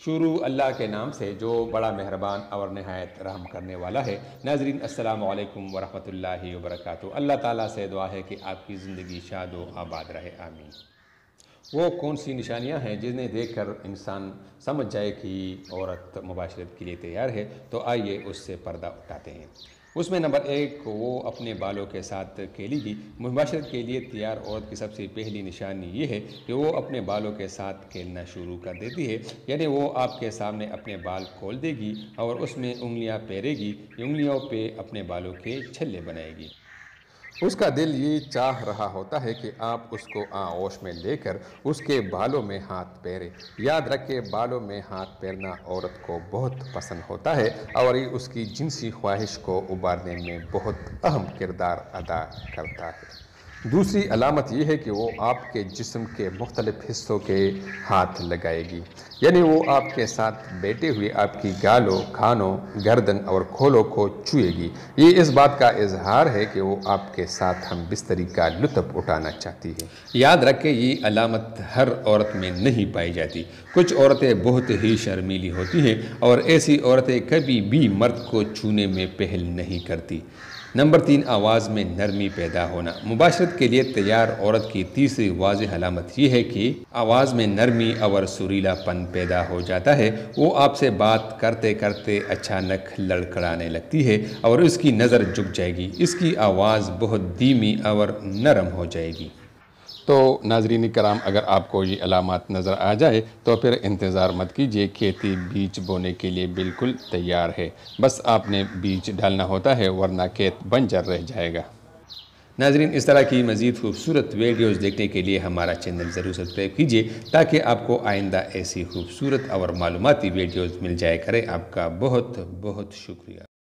شروع اللہ کے نام سے جو بڑا مہربان اور نہایت رحم کرنے والا ہے۔ ناظرین السلام علیکم ورحمۃ اللہ وبرکاتہ۔ اللہ تعالیٰ سے دعا ہے کہ آپ کی زندگی شاد و آباد رہے، آمین۔ وہ کون سی نشانیاں ہیں جنہیں دیکھ کر انسان سمجھ جائے کہ عورت مباشرت کے لیے تیار ہے؟ تو آئیے اس سے پردہ اٹھاتے ہیں۔ اس میں نمبر 1، وہ اپنے بالوں کے ساتھ کھیلے گی۔ مباشرت کے لیے تیار عورت کی سب سے پہلی نشانی یہ ہے کہ وہ اپنے بالوں کے ساتھ کھیلنا شروع کر دیتی ہے، یعنی وہ آپ کے سامنے اپنے بال کھول دے گی اور اس میں انگلیاں پھیرے گی، انگلیوں پہ اپنے بالوں کے چھلے بنائے گی۔ اس کا دل یہ چاہ رہا ہوتا ہے کہ آپ اس کو آغوش میں لے کر اس کے بالوں میں ہاتھ پھیریں۔ یاد رکھیں، بالوں میں ہاتھ پھیرنا عورت کو بہت پسند ہوتا ہے اور یہ اس کی جنسی خواہش کو ابھارنے میں بہت اہم کردار ادا کرتا ہے۔ دوسری علامت یہ ہے کہ وہ آپ کے جسم کے مختلف حصوں کے ہاتھ لگائے گی، یعنی وہ آپ کے ساتھ بیٹھے ہوئے آپ کی گالوں، کھانوں، گردن اور کھولوں کو چھوئے گی۔ یہ اس بات کا اظہار ہے کہ وہ آپ کے ساتھ ہم بستری کا لطف اٹھانا چاہتی ہے۔ یاد رکھیں، یہ علامت ہر عورت میں نہیں پائی جاتی۔ کچھ عورتیں بہت ہی شرمیلی ہوتی ہیں اور ایسی عورتیں کبھی بھی مرد کو چھونے میں پہل نہیں کرتی۔ نمبر 3، آواز میں نرمی پیدا ہونا۔ مباشرت کے لیے تیار عورت کی تیسری واضح علامت یہ ہے کہ آواز میں نرمی اور سریلا پن پیدا ہو جاتا ہے۔ وہ آپ سے بات کرتے کرتے اچانک لڑکھڑانے لگتی ہے اور اس کی نظر جھک جائے گی، اس کی آواز بہت دھیمی اور نرم ہو جائے گی۔ تو ناظرین کرام، اگر آپ کو یہ علامات نظر آ جائے تو پھر انتظار مت کیجیے، کھیتی بیج بونے کے لیے بالکل تیار ہے، بس آپ نے بیج ڈالنا ہوتا ہے ورنہ کھیت بنجر رہ جائے گا۔ ناظرین، اس طرح کی مزید خوبصورت ویڈیوز دیکھنے کے لیے ہمارا چینل ضرور سبسکرائب کیجیے تاکہ آپ کو آئندہ ایسی خوبصورت اور معلوماتی ویڈیوز مل جائے کرے۔ آپ کا بہت بہت شکریہ۔